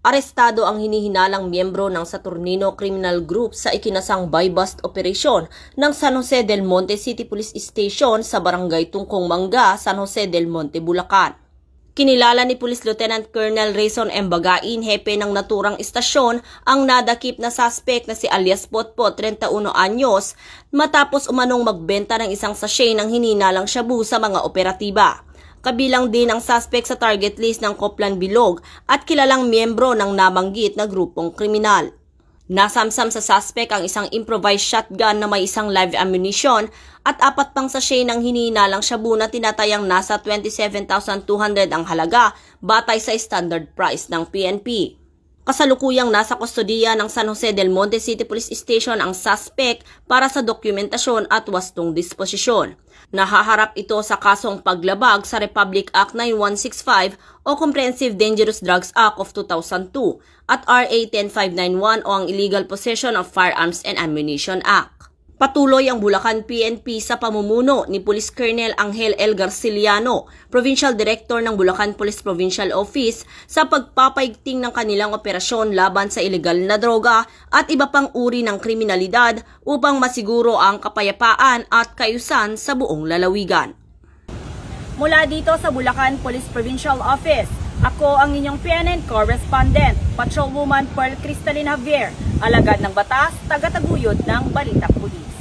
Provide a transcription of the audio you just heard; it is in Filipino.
Arestado ang hinihinalang miyembro ng Saturnino Criminal Group sa ikinasang buy-bust operasyon ng San Jose del Monte City Police Station sa Barangay Tungkong Mangga, San Jose del Monte, Bulacan. Kinilala ni Police Lieutenant Colonel Rayson M. Bagain, hepe ng naturang istasyon, ang nadakip na suspect na si alias Potpot, 31 anyos, matapos umanong magbenta ng isang sachet ng hinihinalang shabu sa mga operatiba. Kabilang din ang suspect sa target list ng Coplan Bilog at kilalang miyembro ng nabanggit na grupong kriminal. Nasamsam sa suspect ang isang improvised shotgun na may isang live ammunition at 4 pang sachet ng hinihinalang shabu na tinatayang nasa 27,200 ang halaga batay sa standard price ng PNP. Kasalukuyang nasa kustodiya ng San Jose del Monte City Police Station ang suspect para sa dokumentasyon at wastong disposisyon. Nahaharap ito sa kasong paglabag sa Republic Act 9165 o Comprehensive Dangerous Drugs Act of 2002 at RA 10591 o ang Illegal Possession of Firearms and Ammunition Act. Patuloy ang Bulacan PNP sa pamumuno ni Police Colonel Angel L. Garciliano, Provincial Director ng Bulacan Police Provincial Office, sa pagpapaigting ng kanilang operasyon laban sa ilegal na droga at iba pang uri ng kriminalidad upang masiguro ang kapayapaan at kaayusan sa buong lalawigan. Mula dito sa Bulacan Police Provincial Office, ako ang inyong PNN Correspondent, Patrolwoman Pearl Cristalina Javier, alagad ng batas, tagataguyod ng Balitang Pulis.